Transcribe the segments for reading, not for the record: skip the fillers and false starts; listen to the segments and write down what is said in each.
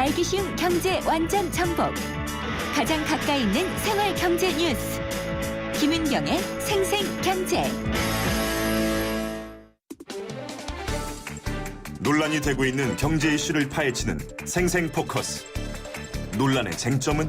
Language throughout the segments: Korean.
알기 쉬운 경제 완전 정복. 가장 가까이 있는 생활 경제 뉴스. 김은경의 생생경제. 논란이 되고 있는 경제 이슈를 파헤치는 생생포커스. 논란의 쟁점은?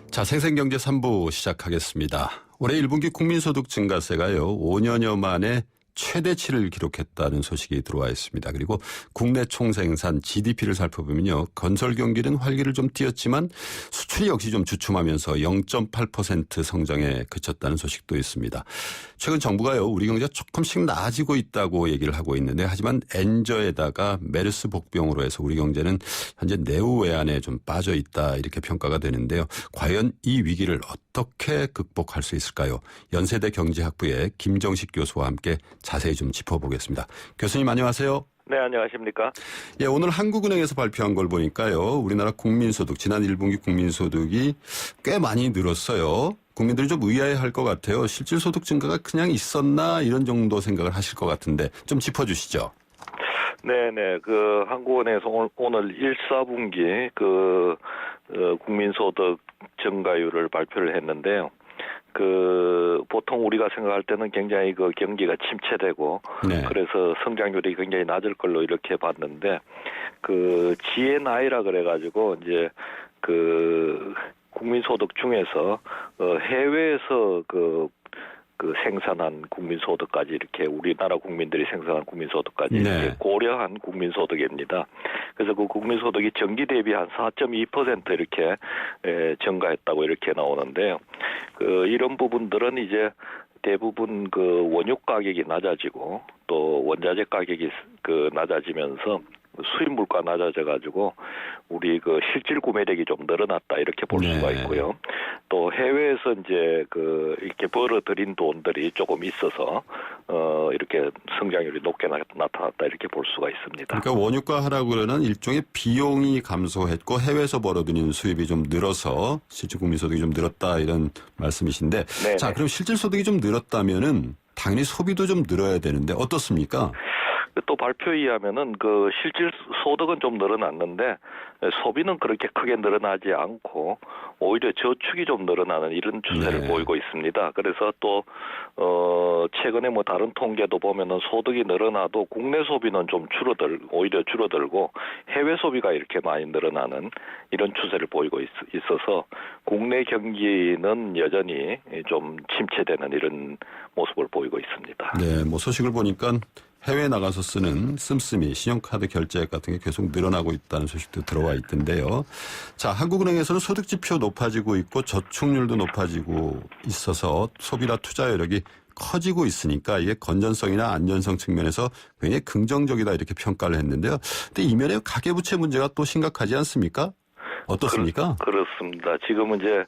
자, 생생경제 3부 시작하겠습니다. 올해 1분기 국민소득 증가세가요, 5년여 만에 최대치를 기록했다는 소식이 들어와 있습니다. 그리고 국내 총생산 GDP를 살펴보면요, 건설 경기는 활기를 좀 띄었지만 수출이 역시 좀 주춤하면서 0.8% 성장에 그쳤다는 소식도 있습니다. 최근 정부가요, 우리 경제가 조금씩 나아지고 있다고 얘기를 하고 있는데, 하지만 엔저에다가 메르스 복병으로 해서 우리 경제는 현재 내후외환에 좀 빠져 있다, 이렇게 평가가 되는데요. 과연 이 위기를 어떻게 극복할 수 있을까요? 연세대 경제학부의 김정식 교수와 함께 자세히 좀 짚어보겠습니다. 교수님 안녕하세요. 네, 안녕하십니까? 예, 오늘 한국은행에서 발표한 걸 보니까요, 우리나라 국민소득, 지난 1분기 국민소득이 꽤 많이 늘었어요. 국민들이 좀 의아해할 것 같아요. 실질 소득 증가가 그냥 있었나, 이런 정도 생각을 하실 것 같은데 좀 짚어주시죠. 네네, 한국은행에서 오늘 1, 4분기 국민소득 증가율을 발표를 했는데요. 보통 우리가 생각할 때는 굉장히 경기가 침체되고, 네. 그래서 성장률이 굉장히 낮을 걸로 이렇게 봤는데, GNI라 그래가지고, 이제, 국민소득 중에서, 해외에서 생산한 국민소득까지 이렇게 우리나라 국민들이 생산한 국민소득까지 네. 이렇게 고려한 국민소득입니다. 그래서 그 국민소득이 전기 대비 한 4.2% 이렇게 증가했다고 이렇게 나오는데요. 이런 부분들은 이제 대부분 원유 가격이 낮아지고 또 원자재 가격이 낮아지면서 수입 물가 낮아져가지고 우리 실질 구매력이 좀 늘어났다 이렇게 볼 수가 있고요. 또 해외에서 이제 이렇게 벌어들인 돈들이 조금 있어서 이렇게 성장률이 높게 나타났다 이렇게 볼 수가 있습니다. 그러니까 원유가 하락으로는 일종의 비용이 감소했고 해외에서 벌어들이는 수입이 좀 늘어서 실질 국민소득이 좀 늘었다, 이런 말씀이신데, 네네. 자, 그럼 실질 소득이 좀 늘었다면은 당연히 소비도 좀 늘어야 되는데 어떻습니까? 또 발표에 의하면은 실질 소득은 좀 늘어났는데 소비는 그렇게 크게 늘어나지 않고 오히려 저축이 좀 늘어나는 이런 추세를 네. 보이고 있습니다. 그래서 또 최근에 다른 통계도 보면은 소득이 늘어나도 국내 소비는 좀 오히려 줄어들고 해외 소비가 이렇게 많이 늘어나는 이런 추세를 보이고 있어서 국내 경기는 여전히 좀 침체되는 이런 모습을 보이고 있습니다. 네, 소식을 보니까 해외에 나가서 쓰는 씀씀이, 신용카드 결제액 같은 게 계속 늘어나고 있다는 소식도 들어와 있던데요. 자, 한국은행에서는 소득지표 높아지고 있고 저축률도 높아지고 있어서 소비나 투자 여력이 커지고 있으니까 이게 건전성이나 안전성 측면에서 굉장히 긍정적이다, 이렇게 평가를 했는데요. 근데 이면에 가계부채 문제가 또 심각하지 않습니까? 어떻습니까? 그렇습니다. 지금 이제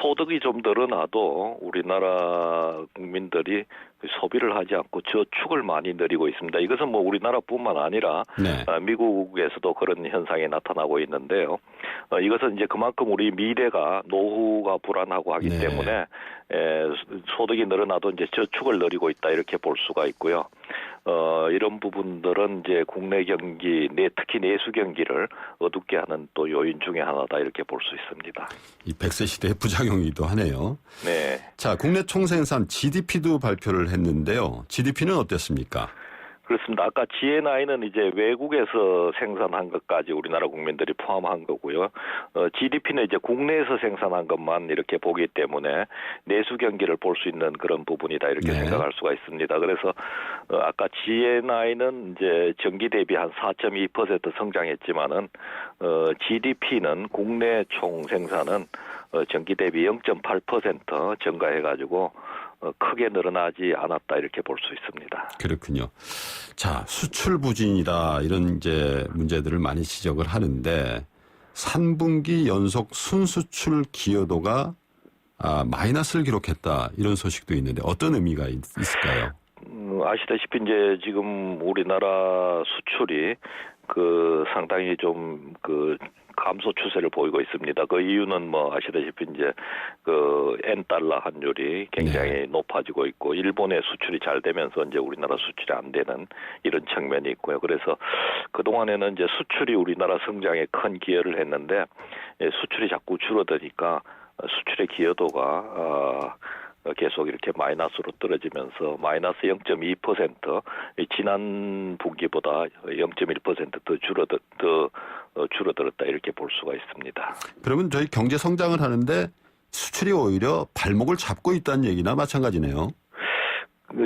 소득이 좀 늘어나도 우리나라 국민들이 소비를 하지 않고 저축을 많이 늘리고 있습니다. 이것은 우리나라뿐만 아니라 네. 미국에서도 그런 현상이 나타나고 있는데요. 이것은 이제 그만큼 우리 미래가 노후가 불안하고 하기 네. 때문에 소득이 늘어나도 이제 저축을 늘리고 있다 이렇게 볼 수가 있고요. 이런 부분들은 이제 국내 경기, 특히 내수 경기를 어둡게 하는 또 요인 중에 하나다 이렇게 볼 수 있습니다. 이 100세 시대의 부작용이기도 하네요. 네. 자, 국내 총생산 GDP도 발표를 했는데요. GDP는 어땠습니까? 그렇습니다. 아까 GNI는 이제 외국에서 생산한 것까지 우리나라 국민들이 포함한 거고요. GDP는 이제 국내에서 생산한 것만 이렇게 보기 때문에 내수 경기를 볼 수 있는 그런 부분이다 이렇게 네. 생각할 수가 있습니다. 그래서 아까 GNI는 이제 전기 대비 한 4.2% 성장했지만은 GDP는 국내 총 생산은 전기 대비 0.8% 증가해가지고 크게 늘어나지 않았다 이렇게 볼 수 있습니다. 그렇군요. 자, 수출 부진이다, 이런 이제 문제들을 많이 지적을 하는데 3분기 연속 순수출 기여도가 마이너스를 기록했다, 이런 소식도 있는데 어떤 의미가 있을까요? 아시다시피 이제 지금 우리나라 수출이 그 상당히 좀 그 감소 추세를 보이고 있습니다. 그 이유는 뭐 아시다시피 이제 그 엔달러 환율이 굉장히 높아지고 있고 일본의 수출이 잘 되면서 이제 우리나라 수출이 안 되는 이런 측면이 있고요. 그래서 그 동안에는 이제 수출이 우리나라 성장에 큰 기여를 했는데 수출이 자꾸 줄어드니까 수출의 기여도가 계속 이렇게 마이너스로 떨어지면서 마이너스 0.2% 지난 분기보다 0.1% 더 줄어들었다 이렇게 볼 수가 있습니다. 그러면 저희 경제 성장을 하는데 수출이 오히려 발목을 잡고 있다는 얘기나 마찬가지네요.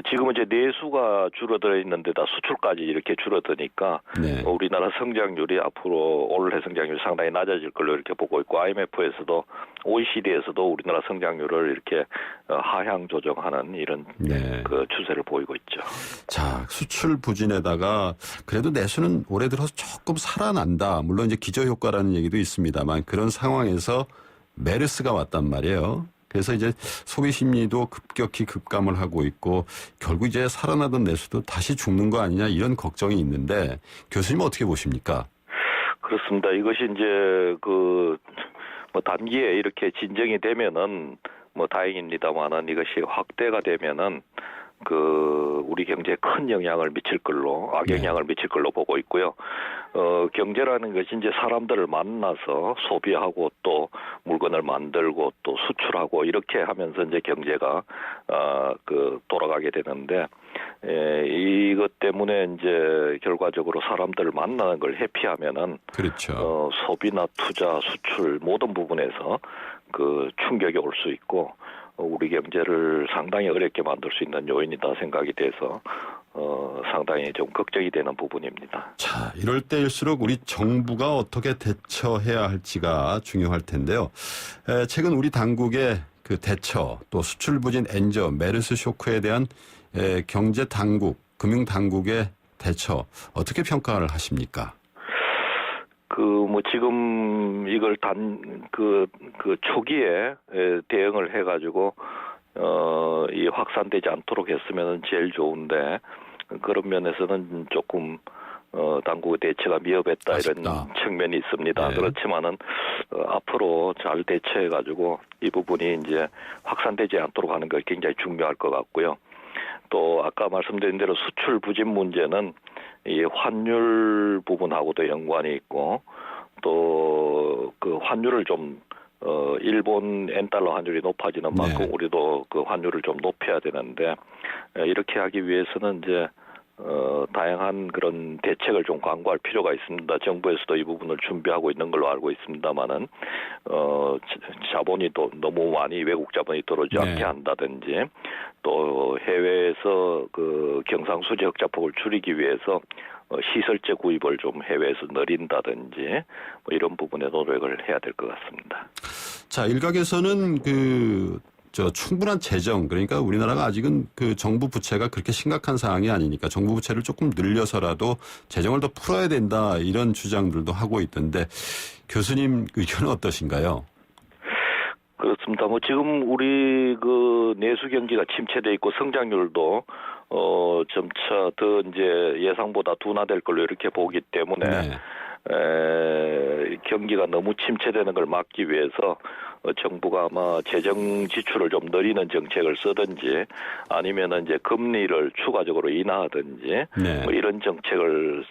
지금은 이제 내수가 줄어들어 있는데다 수출까지 이렇게 줄어드니까 네. 우리나라 성장률이 앞으로 올해 성장률이 상당히 낮아질 걸로 이렇게 보고 있고 IMF에서도 OECD에서도 우리나라 성장률을 이렇게 하향 조정하는 이런 네. 그 추세를 보이고 있죠. 자, 수출 부진에다가 그래도 내수는 올해 들어서 조금 살아난다. 물론 이제 기저효과라는 얘기도 있습니다만 그런 상황에서 메르스가 왔단 말이에요. 그래서 이제 소비 심리도 급격히 급감을 하고 있고 결국 이제 살아나던 내수도 다시 죽는 거 아니냐 이런 걱정이 있는데 교수님 어떻게 보십니까? 그렇습니다. 이것이 이제 그 뭐 단기에 이렇게 진정이 되면은 뭐 다행입니다만은 이것이 확대가 되면은 그 우리 경제에 큰 영향을 미칠 걸로 악영향을 미칠 걸로 보고 있고요. 경제라는 것이 이제 사람들을 만나서 소비하고 또 물건을 만들고 또 수출하고 이렇게 하면서 이제 경제가 그 돌아가게 되는데 이것 때문에 이제 결과적으로 사람들을 만나는 걸 회피하면은 그렇죠. 소비나 투자, 수출 모든 부분에서 그 충격이 올 수 있고 우리 경제를 상당히 어렵게 만들 수 있는 요인이다 생각이 돼서 상당히 좀 걱정이 되는 부분입니다. 자, 이럴 때일수록 우리 정부가 어떻게 대처해야 할지가 중요할 텐데요. 최근 우리 당국의 그 대처 또 수출 부진 엔저 메르스 쇼크에 대한 경제 당국, 금융 당국의 대처 어떻게 평가를 하십니까? 뭐 지금 이걸 그 초기에 대응을 해가지고 이 확산되지 않도록 했으면 제일 좋은데 그런 면에서는 조금 당국의 대처가 미흡했다 아쉽다. 이런 측면이 있습니다. 네. 그렇지만은 앞으로 잘 대처해가지고 이 부분이 이제 확산되지 않도록 하는 게 굉장히 중요할 것 같고요. 또 아까 말씀드린 대로 수출 부진 문제는 이 환율 부분하고도 연관이 있고 또 그 환율을 좀 일본 엔달러 환율이 높아지는 만큼 네. 우리도 그 환율을 좀 높여야 되는데 이렇게 하기 위해서는 이제 다양한 그런 대책을 좀 강구할 필요가 있습니다. 정부에서도 이 부분을 준비하고 있는 걸로 알고 있습니다만은 자본이 또 너무 많이 외국 자본이 들어오지 않게 한다든지 또 해외에서 그 경상수지 흑자폭을 줄이기 위해서 시설재 구입을 좀 해외에서 늘린다든지 뭐 이런 부분에 노력을 해야 될 것 같습니다. 자, 일각에서는 충분한 재정, 그러니까 우리나라가 아직은 그 정부 부채가 그렇게 심각한 상황이 아니니까 정부 부채를 조금 늘려서라도 재정을 더 풀어야 된다 이런 주장들도 하고 있던데 교수님 의견은 어떠신가요? 그렇습니다. 뭐 지금 우리 그 내수 경기가 침체돼 있고 성장률도 점차 더 이제 예상보다 둔화될 걸로 이렇게 보기 때문에 경기가 너무 침체되는 걸 막기 위해서 정부가 아마 재정 지출을 좀 늘리는 정책을 쓰든지 아니면은 이제 금리를 추가적으로 인하하든지 뭐 이런 정책을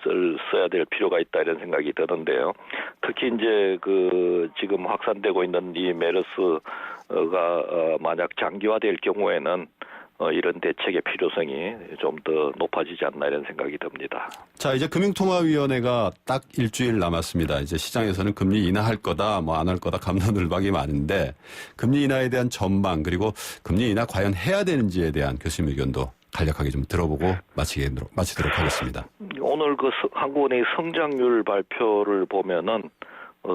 써야 될 필요가 있다 이런 생각이 드는데요. 특히 이제 그 지금 확산되고 있는 이 메르스가 만약 장기화될 경우에는 이런 대책의 필요성이 좀 더 높아지지 않나 이런 생각이 듭니다. 자, 이제 금융통화위원회가 딱 일주일 남았습니다. 이제 시장에서는 금리 인하할 거다, 뭐 안 할 거다 감론을박이 많은데 금리 인하에 대한 전망 그리고 금리 인하 과연 해야 되는지에 대한 교수님 의견도 간략하게 좀 들어보고 마치도록 하겠습니다. 오늘 그 한국은행의 성장률 발표를 보면은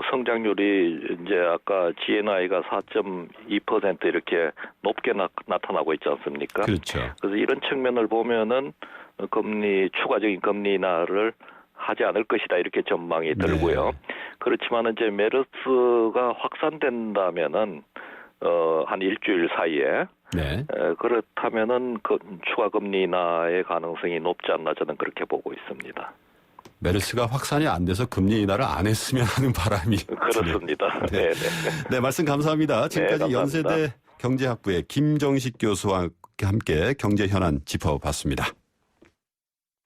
성장률이 이제 아까 GNI가 4.2% 이렇게 높게 나타나고 있지 않습니까? 그렇죠. 그래서 이런 측면을 보면은 추가적인 금리 인하를 하지 않을 것이다 이렇게 전망이 들고요. 그렇지만 이제 메르스가 확산된다면은 한 일주일 사이에 그렇다면은 그 추가 금리 인하의 가능성이 높지 않나 저는 그렇게 보고 있습니다. 메르스가 확산이 안 돼서 금리 인하를 안 했으면 하는 바람이 그렇습니다. 네. 네. 네, 말씀 감사합니다. 지금까지 감사합니다. 연세대 경제학부의 김정식 교수와 함께 경제 현안 짚어봤습니다.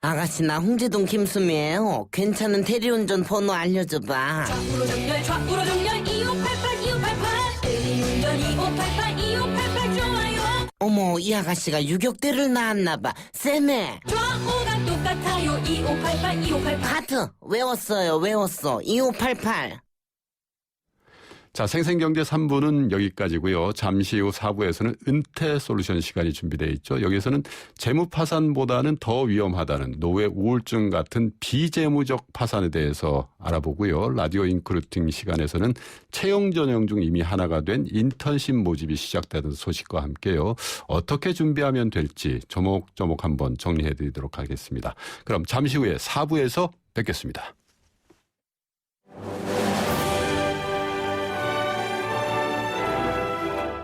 아가씨 나 홍제동 김수미예요. 괜찮은 대리운전 번호 알려줘봐. 좌우로 정렬 2588 2588 대리운전 2588 2588 좋아요. 어머 이 아가씨가 유격대를 낳았나봐. 쌤에 좌우가 똑같아요 2588 2588 하트 외웠어 2588. 자, 생생경제 3부는 여기까지고요. 잠시 후 4부에서는 은퇴 솔루션 시간이 준비되어 있죠. 여기서는 재무파산보다는 더 위험하다는 노회 우울증 같은 비재무적 파산에 대해서 알아보고요. 라디오 인크루팅 시간에서는 채용 전형 중 이미 하나가 된 인턴십 모집이 시작되는 소식과 함께요. 어떻게 준비하면 될지 조목조목 한번 정리해드리도록 하겠습니다. 그럼 잠시 후에 4부에서 뵙겠습니다.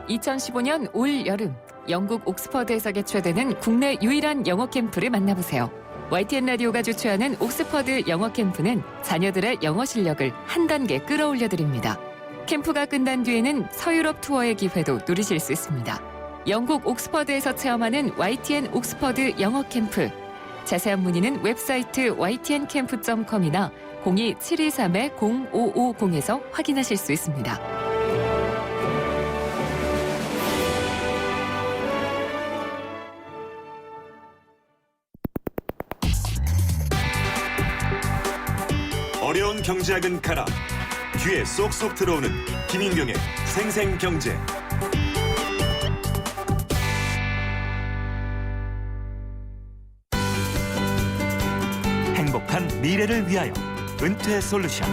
2015년 올 여름 영국 옥스퍼드에서 개최되는 국내 유일한 영어 캠프를 만나보세요. YTN 라디오가 주최하는 옥스퍼드 영어 캠프는 자녀들의 영어 실력을 한 단계 끌어올려 드립니다. 캠프가 끝난 뒤에는 서유럽 투어의 기회도 누리실 수 있습니다. 영국 옥스퍼드에서 체험하는 YTN 옥스퍼드 영어 캠프. 자세한 문의는 웹사이트 ytncamp.com이나 02-723-0550에서 확인하실 수 있습니다. 어려운 경제학은 가라. 귀에 쏙쏙 들어오는 김인경의 생생경제. 행복한 미래를 위하여 은퇴 솔루션.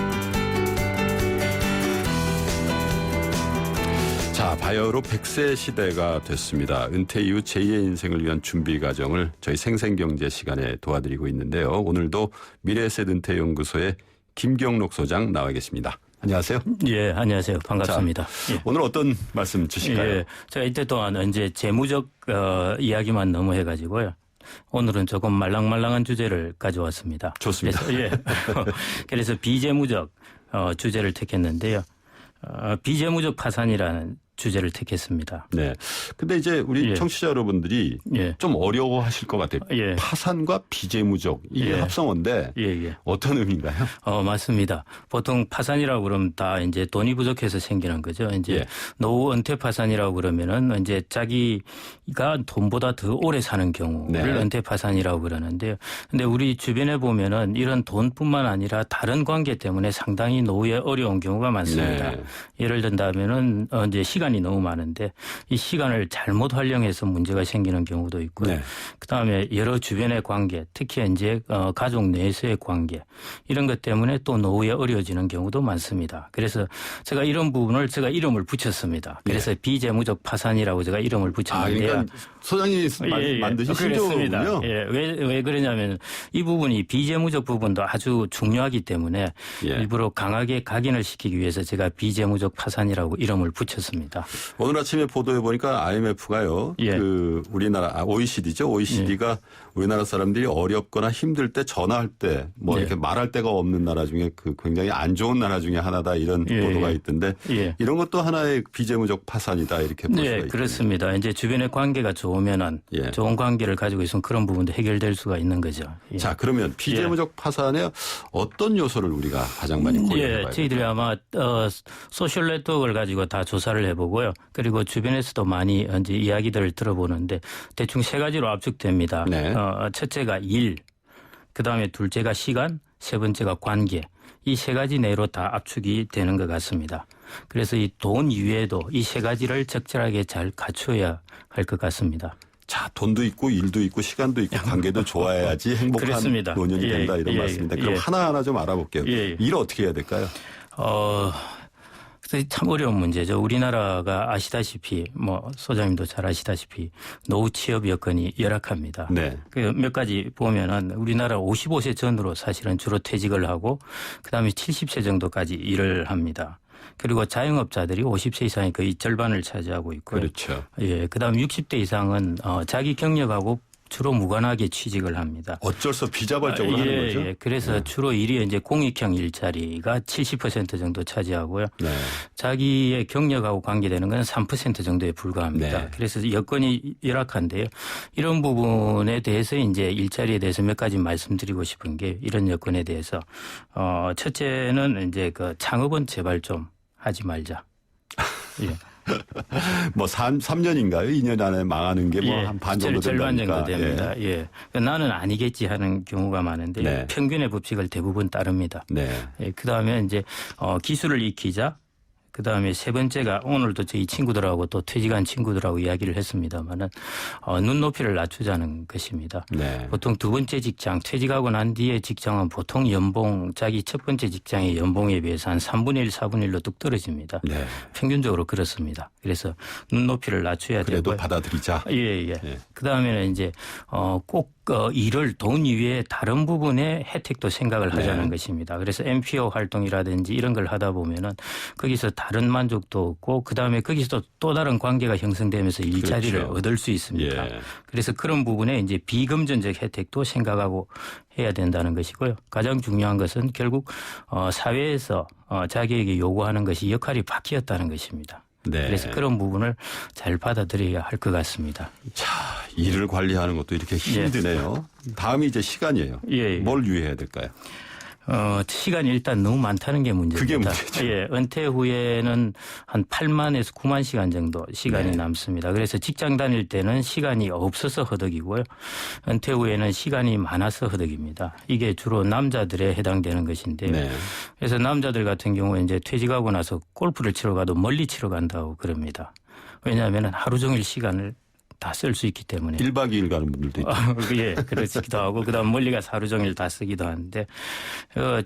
자, 바야흐로 100세 시대가 됐습니다. 은퇴 이후 제2의 인생을 위한 준비 과정을 저희 생생경제 시간에 도와드리고 있는데요. 오늘도 미래에셋 은퇴연구소의 김경록 소장 나와 계십니다. 안녕하세요. 예, 안녕하세요. 반갑습니다. 예. 오늘 어떤 말씀 주실까요? 예, 제가 이때 동안 이제 재무적 이야기만 너무 해가지고요. 오늘은 조금 말랑말랑한 주제를 가져왔습니다. 좋습니다. 그래서, 예. 그래서 비재무적 주제를 택했는데요. 비재무적 파산이라는 주제를 택했습니다. 네. 근데 이제 우리 예. 청취자 여러분들이 예. 좀 어려워하실 것 같아요. 예. 파산과 비재무적 이게 예. 합성어인데 예. 어떤 의미인가요? 맞습니다. 보통 파산이라고 그러면 다 이제 돈이 부족해서 생기는 거죠. 이제 예. 노후 은퇴 파산이라고 그러면은 이제 자기가 돈보다 더 오래 사는 경우를 네. 은퇴 파산이라고 그러는데요. 근데 우리 주변에 보면은 이런 돈뿐만 아니라 다른 관계 때문에 상당히 노후에 어려운 경우가 많습니다. 네. 예를 든다면은 이제 시간이 너무 많은데 이 시간을 잘못 활용해서 문제가 생기는 경우도 있고요. 네. 그다음에 여러 주변의 관계, 특히 이제 가족 내에서의 관계 이런 것 때문에 또 노후에 어려워지는 경우도 많습니다. 그래서 제가 이런 부분을 제가 이름을 붙였습니다. 그래서 비재무적 파산이라고 제가 이름을 붙였는데요. 그러니까 소장님이 만드신 그렇습니다. 신조어군요. 예, 왜 그러냐면 이 부분이 비재무적 부분도 아주 중요하기 때문에 예. 일부러 강하게 각인을 시키기 위해서 제가 비재무적 파산이라고 이름을 붙였습니다. 오늘 아침에 보도해 보니까 IMF가요. 예. 그 우리나라 OECD죠. OECD가 우리나라 사람들이 어렵거나 힘들 때 전화할 때 뭐 예. 이렇게 말할 데가 없는 나라 중에 그 굉장히 안 좋은 나라 중에 하나다 이런 예. 보도가 있던데 예. 이런 것도 하나의 비재무적 파산이다 이렇게 볼 수가 네, 있습니다. 그렇습니다. 이제 주변의 관계가 좋으면은 예. 좋은 관계를 가지고 있으면 그런 부분도 해결될 수가 있는 거죠. 예. 자, 그러면 비재무적 파산에 어떤 요소를 우리가 가장 많이 고려해 봐야 될까요? 저희들이 아마 소셜 네트워크를 가지고 다 조사를 해보고요. 그리고 주변에서도 많이 이제 이야기들을 들어보는데 대충 세 가지로 압축됩니다. 네. 첫째가 일, 그다음에 둘째가 시간, 세 번째가 관계. 이 세 가지 내로 다 압축이 되는 것 같습니다. 그래서 이 돈 이외에도 이 세 가지를 적절하게 잘 갖춰야 할 것 같습니다. 자, 돈도 있고 일도 있고 시간도 있고 관계도 좋아야지 행복한 그렇습니다. 노년이 예, 된다 이런 예, 말씀입니다. 예. 그럼 하나하나 좀 알아볼게요. 예. 일 어떻게 해야 될까요? 그래서 참 어려운 문제죠. 우리나라가 아시다시피 소장님도 잘 아시다시피 노후 취업 여건이 열악합니다. 네. 그 몇 가지 보면은 우리나라 55세 전으로 사실은 주로 퇴직을 하고 그다음에 70세 정도까지 일을 합니다. 그리고 자영업자들이 50세 이상이 거의 절반을 차지하고 있고요. 그렇죠. 예, 그다음 60대 이상은 자기 경력하고 주로 무관하게 취직을 합니다. 어쩔 수 없이 비자발적으로 하는 거죠? 예. 그래서 주로 일이 이제 공익형 일자리가 70% 정도 차지하고요. 네. 자기의 경력하고 관계되는 건 3% 정도에 불과합니다. 네. 그래서 여건이 열악한데요. 이런 부분에 대해서 이제 일자리에 대해서 몇 가지 말씀드리고 싶은 게 이런 여건에 대해서 첫째는 이제 그 창업은 제발 좀 하지 말자. 예. 뭐 3년인가요? 2년 안에 망하는 게 뭐 한 반 정도 절반 된다니까. 정도 됩니다. 예. 그러니까 나는 아니겠지 하는 경우가 많은데 네. 평균의 법칙을 대부분 따릅니다. 네. 예, 그다음에 이제 기술을 익히자. 그다음에 세 번째가 오늘도 저희 친구들하고 또 퇴직한 친구들하고 이야기를 했습니다마는 눈높이를 낮추자는 것입니다. 네. 보통 두 번째 직장 퇴직하고 난 뒤에 직장은 보통 연봉 자기 첫 번째 직장의 연봉에 비해서 한 3분의 1, 4분의 1로 뚝 떨어집니다. 네. 평균적으로 그렇습니다. 그래서 눈높이를 낮춰야 그래도 되고요. 받아들이자. 예. 그다음에는 이제 꼭 일을 돈 이외에 다른 부분의 혜택도 생각을 하자는 네. 것입니다. 그래서 NPO 활동이라든지 이런 걸 하다 보면은 거기서 다른 만족도 없고 그다음에 거기서 또 다른 관계가 형성되면서 일자리를 그렇죠. 얻을 수 있습니다. 예. 그래서 그런 부분에 이제 비금전적 혜택도 생각하고 해야 된다는 것이고요. 가장 중요한 것은 결국 사회에서 자기에게 요구하는 것이 역할이 바뀌었다는 것입니다. 네. 그래서 그런 부분을 잘 받아들여야 할 것 같습니다. 자, 일을 관리하는 것도 이렇게 힘드네요. 다음이 이제 시간이에요. 예. 뭘 유의해야 될까요? 시간이 일단 너무 많다는 게 문제입니다. 그게 문제죠. 예, 은퇴 후에는 한 8만에서 9만 시간 정도 시간이 네. 남습니다. 그래서 직장 다닐 때는 시간이 없어서 허덕이고요. 은퇴 후에는 시간이 많아서 허덕입니다. 이게 주로 남자들에 해당되는 것인데요. 네. 그래서 남자들 같은 경우에 이제 퇴직하고 나서 골프를 치러 가도 멀리 치러 간다고 그럽니다. 왜냐하면 하루 종일 시간을 다 쓸 수 있기 때문에. 1박 2일 가는 분들도 있죠. 예, 그렇기도 하고, 그 다음 멀리 가서 하루 종일 다 쓰기도 하는데,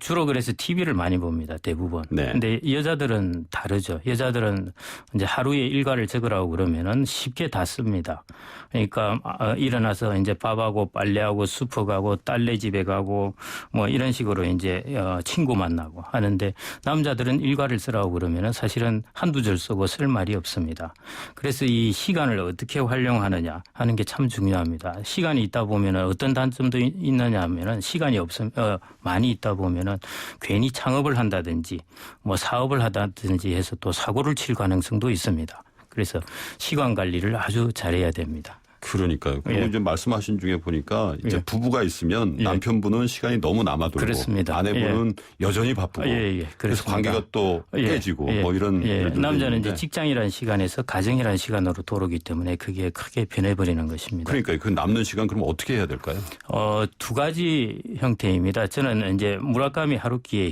주로 그래서 TV를 많이 봅니다, 대부분. 네. 근데 여자들은 다르죠. 여자들은 이제 하루에 일과를 적으라고 그러면은 쉽게 다 씁니다. 그러니까, 일어나서 이제 밥하고 빨래하고 슈퍼 가고 딸네 집에 가고 뭐 이런 식으로 이제 친구 만나고 하는데 남자들은 일과를 쓰라고 그러면은 사실은 한두 줄 쓰고 쓸 말이 없습니다. 그래서 이 시간을 어떻게 활용하느냐 하는 게 참 중요합니다. 시간이 있다 보면은 어떤 단점도 있느냐 하면은 시간이 많이 있다 보면은 괜히 창업을 한다든지 뭐 사업을 하다든지 해서 또 사고를 칠 가능성도 있습니다. 그래서 시간 관리를 아주 잘해야 됩니다. 그러니까요. 그리고 예. 이제 말씀하신 중에 보니까 이제 예. 부부가 있으면 예. 남편분은 시간이 너무 남아돌고 그렇습니다. 아내분은 여전히 바쁘고 예. 그래서 관계가 또 깨지고 뭐 이런 일들도 남자는 있는데. 이제 직장이라는 시간에서 가정이라는 시간으로 돌아오기 때문에 그게 크게 변해버리는 것입니다. 그러니까요. 그 남는 시간 그럼 어떻게 해야 될까요? 두 가지 형태입니다. 저는 이제 무라카미 하루키의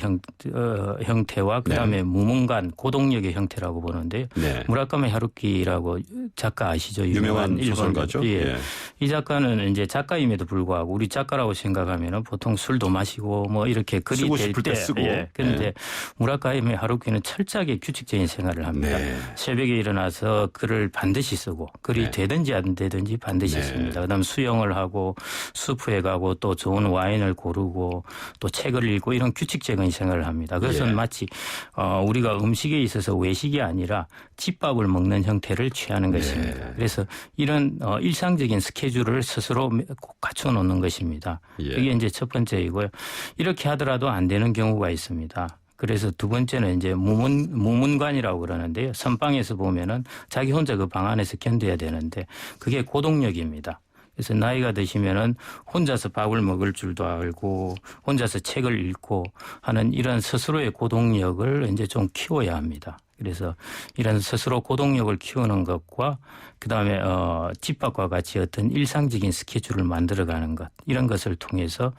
형태와 그다음에 네. 무문관 고동력의 형태라고 보는데요. 네. 무라카미 하루키라고 작가 아시죠? 유명한 일본 소설가죠. 예. 예. 이 작가는 이제 작가임에도 불구하고 우리 작가라고 생각하면은 보통 술도 마시고 뭐 이렇게 글이 쓰고 될 싶을 때 쓰고. 그런데 예. 무라카미 하루키는 철저하게 규칙적인 생활을 합니다. 네. 새벽에 일어나서 글을 반드시 쓰고 글이 네. 되든지 안 되든지 반드시 네. 씁니다. 그다음 수영을 하고 수프에 가고 또 좋은 와인을 고르고 또 책을 읽고 이런 규칙적인 생활을 합니다. 그것은 예. 마치 우리가 음식에 있어서 외식이 아니라 집밥을 먹는 형태를 취하는 것입니다. 그래서 이런 일상적인 스케줄을 스스로 꼭 갖춰놓는 것입니다. 예. 이게 이제 첫 번째이고요. 이렇게 하더라도 안 되는 경우가 있습니다. 그래서 두 번째는 이제 무문관이라고 그러는데요. 선방에서 보면은 자기 혼자 그 방 안에서 견뎌야 되는데 그게 고동력입니다. 그래서 나이가 드시면은 혼자서 밥을 먹을 줄도 알고 혼자서 책을 읽고 하는 이런 스스로의 고동력을 이제 좀 키워야 합니다. 그래서 이런 스스로 고동력을 키우는 것과 그다음에 집밥과 같이 어떤 일상적인 스케줄을 만들어가는 것 이런 것을 통해서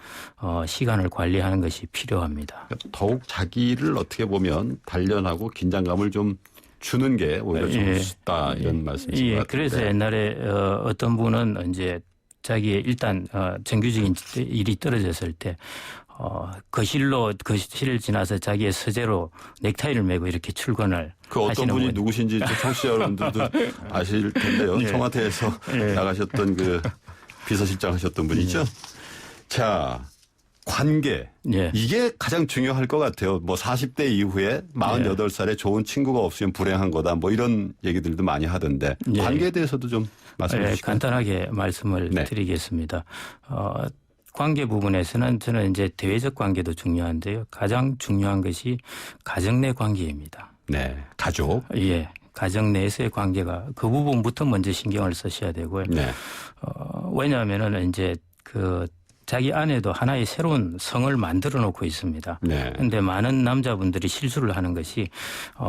시간을 관리하는 것이 필요합니다. 더욱 자기를 어떻게 보면 단련하고 긴장감을 좀 주는 게 오히려 좀 쉽다 이런 말씀이신 것 같은데. 그래서 옛날에 어떤 분은 이제 자기의 일단 정규적인 일이 떨어졌을 때 거실을 지나서 자기의 서재로 넥타이를 메고 이렇게 출근을 그 어떤 하시는 분이 분. 누구신지 청취자 여러분들도 아실 텐데요. 예. 청와대에서 예. 나가셨던 그 비서실장 하셨던 분이죠. 자, 관계. 예. 이게 가장 중요할 것 같아요. 뭐 40대 이후에 48살에 좋은 친구가 없으면 불행한 거다. 뭐 이런 얘기들도 많이 하던데 예. 관계에 대해서도 좀 말씀해 주시죠. 간단하게 말씀을 네. 드리겠습니다. 관계 부분에서는 저는 이제 대외적 관계도 중요한데요. 가장 중요한 것이 가정 내 관계입니다. 네. 가족. 예. 가정 내에서의 관계가 그 부분부터 먼저 신경을 쓰셔야 되고요. 네. 왜냐하면은 이제 자기 안에도 하나의 새로운 성을 만들어 놓고 있습니다. 네. 그런데 많은 남자분들이 실수를 하는 것이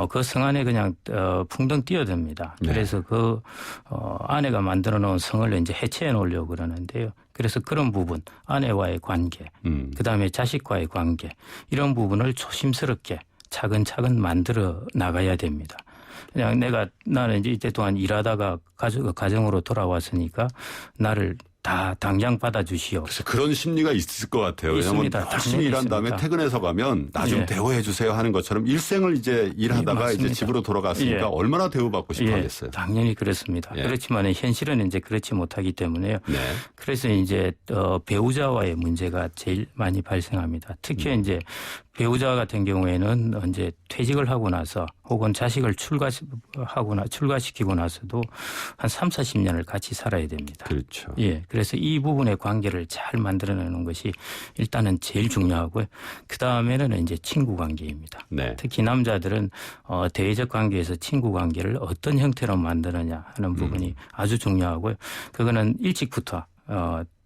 그 성 안에 그냥 풍덩 뛰어듭니다. 네. 그래서 아내가 만들어 놓은 성을 이제 해체해 놓으려고 그러는데요. 그래서 그런 부분, 아내와의 관계, 그다음에 자식과의 관계 이런 부분을 조심스럽게 차근차근 만들어 나가야 됩니다. 그냥 나는 이제 이때 동안 일하다가 가정으로 돌아왔으니까 나를 다 당장 받아주시오. 그래서 그런 심리가 있을 것 같아요. 있습니다. 왜냐하면 열심히 당연히 일한 다음에 있습니다. 퇴근해서 가면 나 좀 예. 대우해 주세요 하는 것처럼 일생을 이제 일하다가 예, 맞습니다. 이제 집으로 돌아갔으니까 예. 얼마나 대우받고 싶어 하겠어요. 당연히 그렇습니다. 예. 그렇지만 현실은 이제 그렇지 못하기 때문에요. 네. 그래서 이제 배우자와의 문제가 제일 많이 발생합니다. 특히 이제 배우자 같은 경우에는 이제 퇴직을 하고 나서 혹은 자식을 출가시키고 나서도 한 3, 40년을 같이 살아야 됩니다. 그렇죠. 예. 그래서 이 부분의 관계를 잘 만들어내는 것이 일단은 제일 중요하고요. 그 다음에는 이제 친구 관계입니다. 네. 특히 남자들은 대외적 관계에서 친구 관계를 어떤 형태로 만드느냐 하는 부분이 아주 중요하고요. 그거는 일찍부터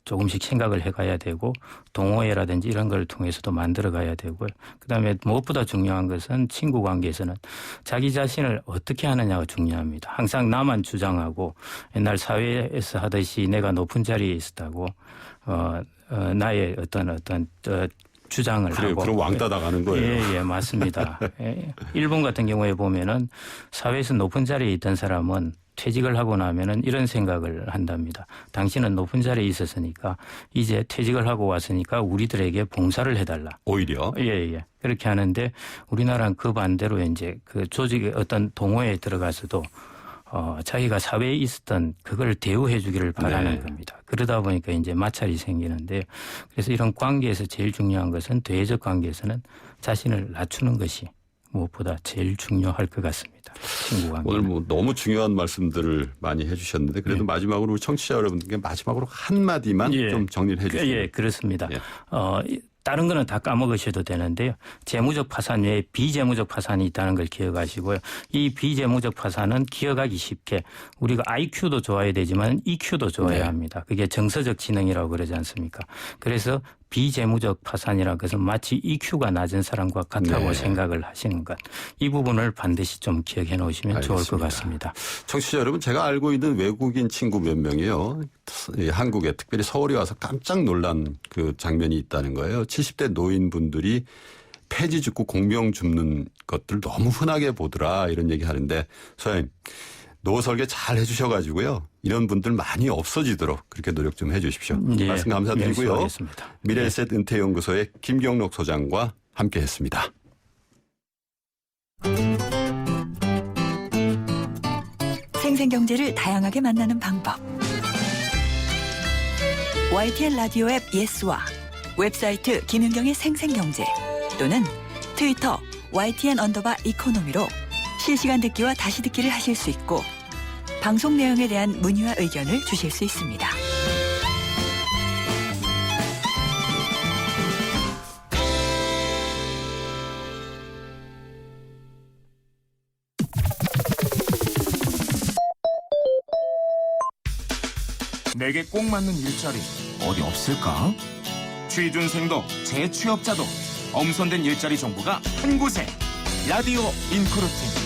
조금씩 생각을 해가야 되고 동호회라든지 이런 걸 통해서도 만들어가야 되고요. 그다음에 무엇보다 중요한 것은 친구 관계에서는 자기 자신을 어떻게 하느냐가 중요합니다. 항상 나만 주장하고 옛날 사회에서 하듯이 내가 높은 자리에 있었다고 나의 어떤 주장을 그래요. 하고 그럼 왕따 당하는 거예요. 예, 맞습니다. 예. 일본 같은 경우에 보면은 사회에서 높은 자리에 있던 사람은 퇴직을 하고 나면은 이런 생각을 한답니다. 당신은 높은 자리에 있었으니까 이제 퇴직을 하고 왔으니까 우리들에게 봉사를 해달라. 오히려. 예. 그렇게 하는데 우리나라는 그 반대로 이제 그 조직의 어떤 동호회에 들어가서도 자기가 사회에 있었던 그걸 대우해 주기를 바라는 네. 겁니다. 그러다 보니까 이제 마찰이 생기는데 그래서 이런 관계에서 제일 중요한 것은 대외적 관계에서는 자신을 낮추는 것이 무엇보다 제일 중요할 것 같습니다. 친구 관계. 오늘 뭐 너무 중요한 말씀들을 많이 해주셨는데 그래도 마지막으로 우리 청취자 여러분께 마지막으로 한마디만 좀 정리를 해 주시면. 예, 그렇습니다. 예. 다른 거는 다 까먹으셔도 되는데요. 재무적 파산 외에 비재무적 파산이 있다는 걸 기억하시고요. 이 비재무적 파산은 기억하기 쉽게 우리가 IQ도 좋아야 되지만 EQ도 좋아야 네. 합니다. 그게 정서적 지능이라고 그러지 않습니까? 그래서 비재무적 파산이라는 것은 마치 EQ가 낮은 사람과 같다고 네. 생각을 하시는 것. 이 부분을 반드시 좀 기억해 놓으시면 좋을 것 알겠습니다. 같습니다. 청취자 여러분, 제가 알고 있는 외국인 친구 몇 명이요. 한국에 특별히 서울에 와서 깜짝 놀란 그 장면이 있다는 거예요. 70대 노인분들이 폐지 줍고 공명 줍는 것들 너무 흔하게 보더라 이런 얘기 하는데 소장님 노후 설계 잘 해주셔가지고요. 이런 분들 많이 없어지도록 그렇게 노력 좀 해 주십시오. 예, 말씀 감사드리고요. 명심하겠습니다. 미래에셋 은퇴연구소의 김경록 소장과 함께했습니다. 생생경제를 다양하게 만나는 방법. YTN 라디오 앱 예스와 웹사이트 김윤경의 생생경제 또는 트위터 YTN_이코노미로 실시간 듣기와 다시 듣기를 하실 수 있고 방송 내용에 대한 문의와 의견을 주실 수 있습니다. 내게 꼭 맞는 일자리 어디 없을까? 취준생도 재취업자도 엄선된 일자리 정보가 한 곳에 라디오 인크루트.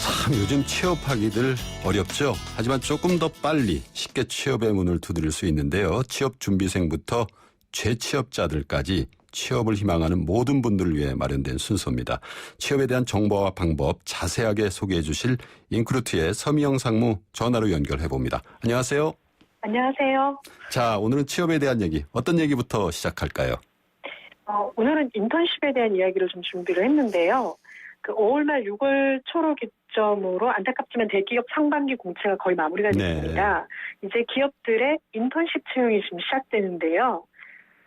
참 요즘 취업하기들 어렵죠. 하지만 조금 더 빨리 쉽게 취업의 문을 두드릴 수 있는데요. 취업준비생부터 재취업자들까지 취업을 희망하는 모든 분들을 위해 마련된 순서입니다. 취업에 대한 정보와 방법 자세하게 소개해 주실 인크루트의 서미영 상무 전화로 연결해 봅니다. 안녕하세요. 안녕하세요. 자, 오늘은 취업에 대한 얘기 어떤 얘기부터 시작할까요? 오늘은 인턴십에 대한 이야기를 좀 준비를 했는데요. 그 5월 말 6월 초로 시점으로 안타깝지만 대기업 상반기 공채가 거의 마무리가 됐습니다. 이제 기업들의 인턴십 채용이 지금 시작되는데요.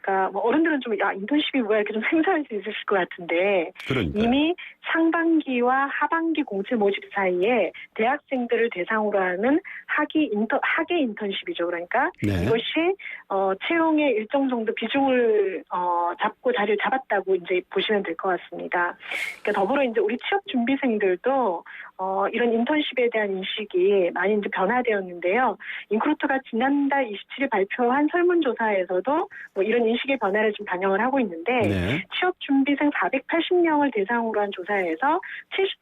그러니까 뭐 어른들은 좀 인턴십이 뭐야 이렇게 좀 생소할 수 있으실 것 같은데 그러니까요. 이미 상반기와 하반기 공채 모집 사이에 대학생들을 대상으로 하는 학예 인턴십이죠. 그러니까 네. 이것이 채용의 일정 정도 비중을 잡고 자리를 잡았다고 이제 보시면 될 것 같습니다. 그러니까 더불어 이제 우리 취업 준비생들도 이런 인턴십에 대한 인식이 많이 이제 변화되었는데요. 인크루트가 지난달 27일 발표한 설문조사에서도 뭐 이런 인식의 변화를 좀 반영을 하고 있는데 네. 취업 준비생 480명을 대상으로 한 조사에서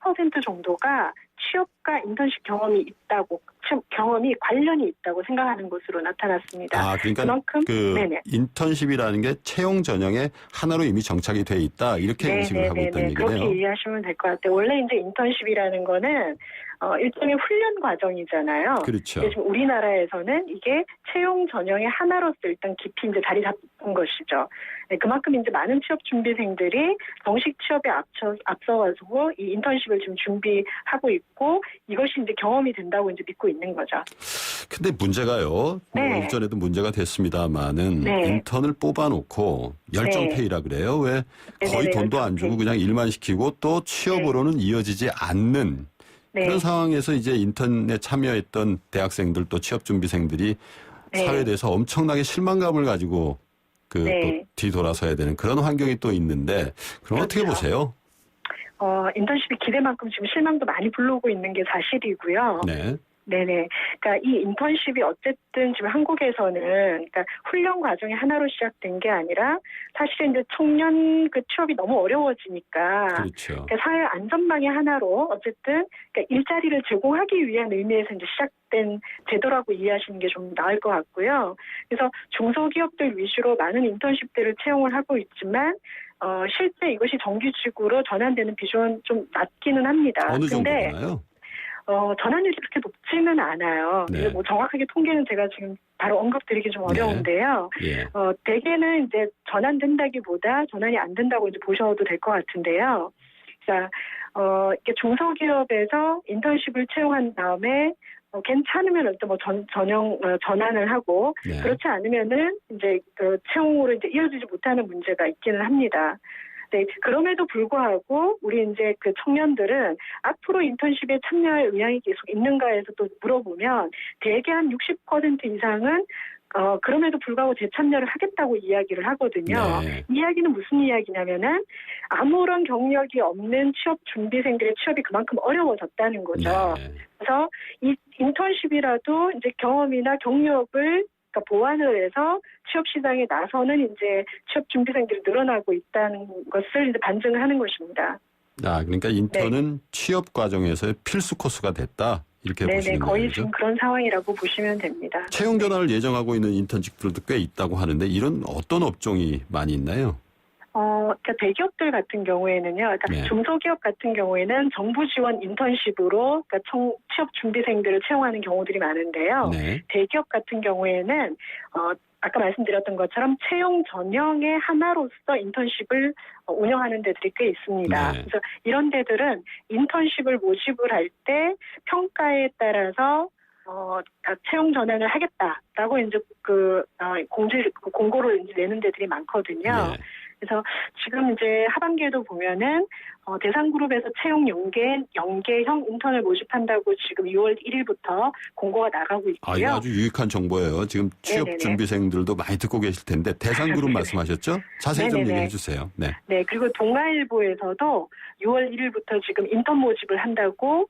70% 정도가 취업과 인턴십 경험이 관련이 있다고 생각하는 것으로 나타났습니다. 아, 그러니까 그만큼 네네. 인턴십이라는 게 채용 전형에 하나로 이미 정착이 돼 있다 이렇게 인식을 하고 있다는 얘기네요. 그렇게 이해하시면 될 것 같아요. 원래 이제 인턴십이라는 거는 일종의 훈련 과정이잖아요. 그렇죠. 지금 우리나라에서는 이게 채용 전형의 하나로서 일단 깊이 이제 자리 잡은 것이죠. 네, 그만큼 이제 많은 취업 준비생들이 정식 취업에 앞서가지고 이 인턴십을 지금 준비하고 있고 이것이 이제 경험이 된다고 이제 믿고 있는 거죠. 근데 문제가요. 네. 이전에도 문제가 됐습니다만은 네. 인턴을 뽑아놓고 열정페이라 그래요. 왜 거의 돈도 안 주고 그냥 일만 시키고 또 취업으로는 이어지지 않는 그런 상황에서 이제 인턴에 참여했던 대학생들 또 취업준비생들이 사회에 대해서 엄청나게 실망감을 가지고 또 뒤돌아서야 되는 그런 환경이 또 있는데 그럼 어떻게 보세요? 인턴십이 기대만큼 지금 실망도 많이 불러오고 있는 게 사실이고요. 네. 네네. 그러니까 이 인턴십이 어쨌든 지금 한국에서는 그러니까 훈련 과정이 하나로 시작된 게 아니라 사실은 이제 청년 그 취업이 너무 어려워지니까 그렇죠. 그러니까 사회 안전망의 하나로 어쨌든 그러니까 일자리를 제공하기 위한 의미에서 이제 시작된 제도라고 이해하시는 게 좀 나을 것 같고요. 그래서 중소기업들 위주로 많은 인턴십들을 채용을 하고 있지만 실제 이것이 정규직으로 전환되는 비중은 좀 낮기는 합니다. 어느 정도 되나요? 전환율이 그렇게 높지는 않아요. 네. 뭐 정확하게 통계는 제가 지금 바로 언급드리기 좀 어려운데요. 예. 대개는 이제 전환된다기보다 전환이 안 된다고 이제 보셔도 될 것 같은데요. 그러니까 이렇게 중소기업에서 인턴십을 채용한 다음에 괜찮으면 일단 뭐 전환을 하고 그렇지 않으면은 이제 그 채용으로 이제 이어지지 못하는 문제가 있기는 합니다. 네, 그럼에도 불구하고 우리 이제 그 청년들은 앞으로 인턴십에 참여할 의향이 계속 있는가에서 또 물어보면 대개 한 60% 이상은 그럼에도 불구하고 재참여를 하겠다고 이야기를 하거든요. 이 이야기는 무슨 이야기냐면은 아무런 경력이 없는 취업 준비생들의 취업이 그만큼 어려워졌다는 거죠. 그래서 이 인턴십이라도 이제 경험이나 경력을 보완을 해서 취업 시장에 나서는 이제 취업 준비생들이 늘어나고 있다는 것을 이제 반증을 하는 것입니다. 아, 그러니까 인턴은 취업 과정에서의 필수 코스가 됐다. 이렇게 보시는 거죠? 거의 지금 그런 상황이라고 보시면 됩니다. 채용 전환을 예정하고 있는 인턴직들도 꽤 있다고 하는데 이런 어떤 업종이 많이 있나요? 그러니까 대기업들 같은 경우에는요, 그러니까 중소기업 같은 경우에는 정부 지원 인턴십으로 그러니까 취업 준비생들을 채용하는 경우들이 많은데요. 대기업 같은 경우에는 아까 말씀드렸던 것처럼 채용 전형의 하나로서 인턴십을 운영하는 데들이 꽤 있습니다. 그래서 이런 데들은 인턴십을 모집을 할 때 평가에 따라서 채용 전환을 하겠다라고 이제 공고를 이제 내는 데들이 많거든요. 그래서 지금 이제 하반기에도 보면은 대상그룹에서 채용 연계형 인턴을 모집한다고 지금 6월 1일부터 공고가 나가고 있고요. 이거 아주 유익한 정보예요. 지금 취업 준비생들도 많이 듣고 계실 텐데 대상그룹 말씀하셨죠? 자세히 좀 얘기해 주세요. 네, 그리고 동아일보에서도 6월 1일부터 지금 인턴 모집을 한다고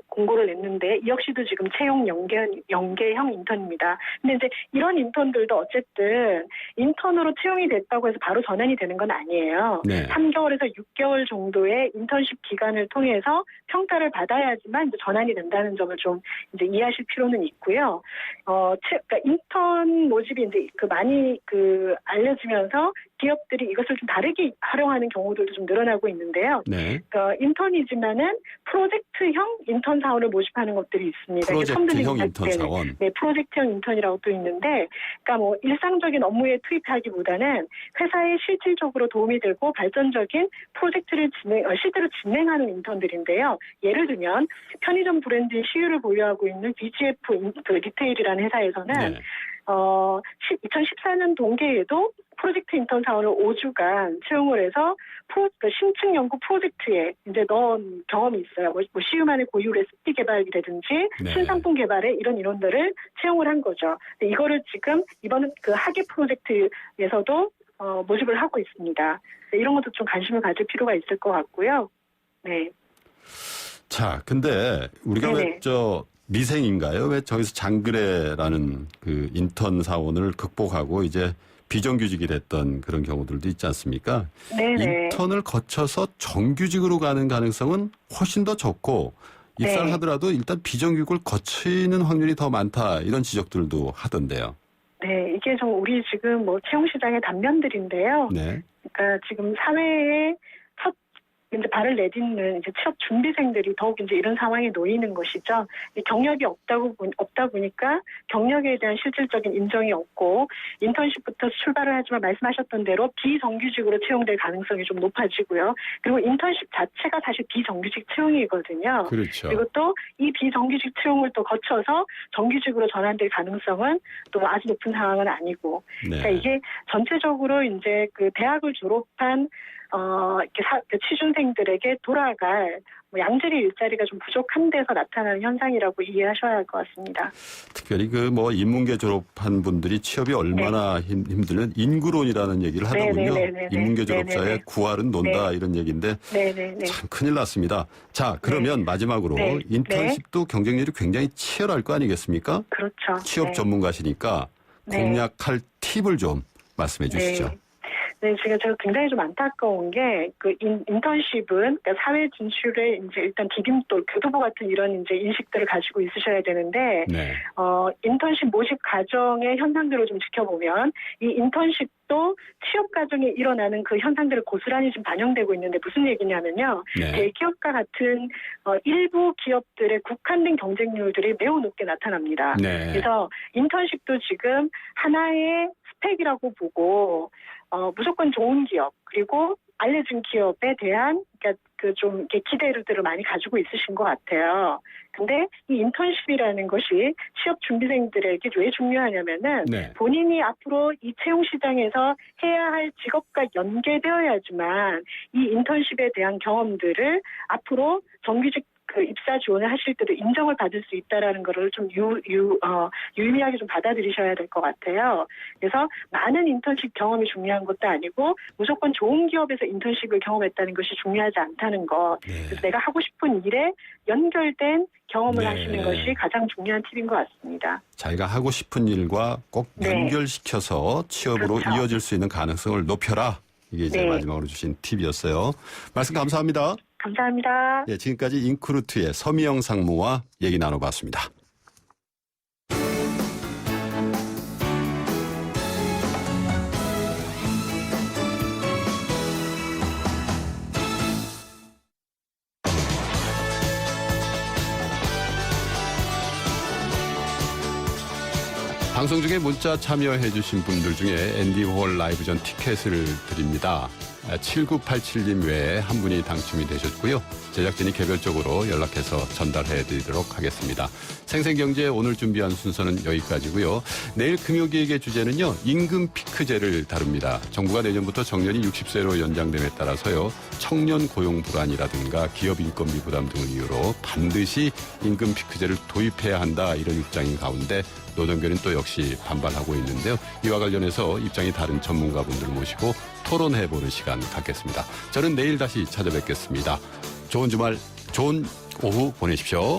공고를 냈는데 이 역시도 지금 채용 연계형 인턴입니다. 근데 이제 이런 인턴들도 어쨌든 인턴으로 채용이 됐다고 해서 바로 전환이 되는 건 아니에요. 3개월에서 6개월 정도의 인턴십 기간을 통해서 평가를 받아야지만 이제 전환이 된다는 점을 좀 이제 이해하실 필요는 있고요. 그러니까 인턴 모집이 이제 많이 알려지면서 기업들이 이것을 좀 다르게 활용하는 경우들도 좀 늘어나고 있는데요. 인턴이지만은 프로젝트형 인턴 사원을 모집하는 것들이 있습니다. 프로젝트형 인턴 사원. 네, 프로젝트형 인턴이라고 또 있는데, 그러니까 뭐 일상적인 업무에 투입하기보다는 회사에 실질적으로 도움이 되고 발전적인 프로젝트를 실제로 진행하는 인턴들인데요. 예를 들면 편의점 브랜드의 시유를 보유하고 있는 BGF 리테일이라는 회사에서는 네. 2014년 동기에도 프로젝트 인턴 사원을 5주간 채용을 해서 심층 연구 프로젝트에 이제 넣은 경험이 있어요. 뭐 시유만의 고유 레시피 개발이라든지 네. 신상품 개발에 이런 인원들을 채용을 한 거죠. 근데 이거를 지금 이번 그 학예 프로젝트에서도 모집을 하고 있습니다. 이런 것도 좀 관심을 가질 필요가 있을 것 같고요. 네. 자, 근데 우리가 네네. 왜 미생인가요? 왜 저기서 장그래라는 그 인턴 사원을 극복하고 이제 비정규직이 됐던 그런 경우들도 있지 않습니까? 네네. 인턴을 거쳐서 정규직으로 가는 가능성은 훨씬 더 적고 입사를 네. 하더라도 일단 비정규직을 거치는 확률이 더 많다 이런 지적들도 하던데요. 네, 이게 좀 우리 지금 뭐 채용 시장의 단면들인데요. 네. 그러니까 지금 사회에 첫 이제 발을 내딛는 이제 취업 준비생들이 더욱 이제 이런 상황에 놓이는 것이죠. 이 경력이 없다 보니까 경력에 대한 실질적인 인정이 없고 인턴십부터 출발을 하지만 말씀하셨던 대로 비정규직으로 채용될 가능성이 좀 높아지고요. 그리고 인턴십 자체가 사실 비정규직 채용이거든요. 그렇죠. 그리고 또 이 비정규직 채용을 또 거쳐서 정규직으로 전환될 가능성은 또 아주 높은 상황은 아니고. 네. 그러니까 이게 전체적으로 이제 그 대학을 졸업한 이렇게 취준생들에게 돌아갈 양질의 일자리가 좀 부족한 데서 나타나는 현상이라고 이해하셔야 할 것 같습니다. 특별히 그 뭐 인문계 졸업한 분들이 취업이 얼마나 힘들면 인구론이라는 얘기를 하더군요. 네네네네. 인문계 졸업자의 네네네. 9할은 논다 이런 얘기인데 네네네. 참 큰일 났습니다. 자, 그러면 마지막으로 네. 인턴십도 경쟁률이 굉장히 치열할 거 아니겠습니까? 그렇죠. 취업 네. 전문가시니까 네. 공략할 팁을 좀 말씀해 주시죠. 네, 제가 굉장히 좀 안타까운 게, 인턴십은, 그러니까 사회 진출에 이제 일단 디딤돌, 교두보 같은 이런 이제 인식들을 가지고 있으셔야 되는데, 네. 인턴십 모집 과정의 현상들을 좀 지켜보면, 이 인턴십도 취업 과정에 일어나는 그 현상들을 고스란히 좀 반영되고 있는데 무슨 얘기냐면요. 네. 대기업과 같은, 일부 기업들의 국한된 경쟁률들이 매우 높게 나타납니다. 네. 그래서 인턴십도 지금 하나의 스펙이라고 보고, 무조건 좋은 기업, 그리고 알려진 기업에 대한, 그러니까 좀 이렇게 기대들을 많이 가지고 있으신 것 같아요. 근데 이 인턴십이라는 것이 취업 준비생들에게 왜 중요하냐면은, 네. 본인이 앞으로 이 채용 시장에서 해야 할 직업과 연계되어야지만 이 인턴십에 대한 경험들을 앞으로 정규직 입사 지원을 하실 때도 인정을 받을 수 있다라는 거를 좀 유의미하게 좀 받아들이셔야 될 것 같아요. 그래서 많은 인턴십 경험이 중요한 것도 아니고 무조건 좋은 기업에서 인턴십을 경험했다는 것이 중요하지 않다는 것. 네. 그래서 내가 하고 싶은 일에 연결된 경험을 네. 하시는 것이 가장 중요한 팁인 것 같습니다. 자기가 하고 싶은 일과 꼭 네. 연결시켜서 취업으로 그렇죠. 이어질 수 있는 가능성을 높여라. 이게 이제 네. 마지막으로 주신 팁이었어요. 말씀 감사합니다. 감사합니다. 예, 지금까지 인크루트의 서미영 상무와 얘기 나눠봤습니다. 방송 중에 문자 참여해 주신 분들 중에 앤디 홀 라이브전 티켓을 드립니다. 7987님 외에 한 분이 당첨이 되셨고요. 제작진이 개별적으로 연락해서 전달해 드리도록 하겠습니다. 생생경제 오늘 준비한 순서는 여기까지고요. 내일 금요기획의 주제는요. 임금 피크제를 다룹니다. 정부가 내년부터 정년이 60세로 연장됨에 따라서요. 청년 고용 불안이라든가 기업 인건비 부담 등을 이유로 반드시 임금 피크제를 도입해야 한다 이런 입장인 가운데 노동계는 또 역시 반발하고 있는데요. 이와 관련해서 입장이 다른 전문가분들 모시고 토론해보는 시간 갖겠습니다. 저는 내일 다시 찾아뵙겠습니다. 좋은 주말, 좋은 오후 보내십시오.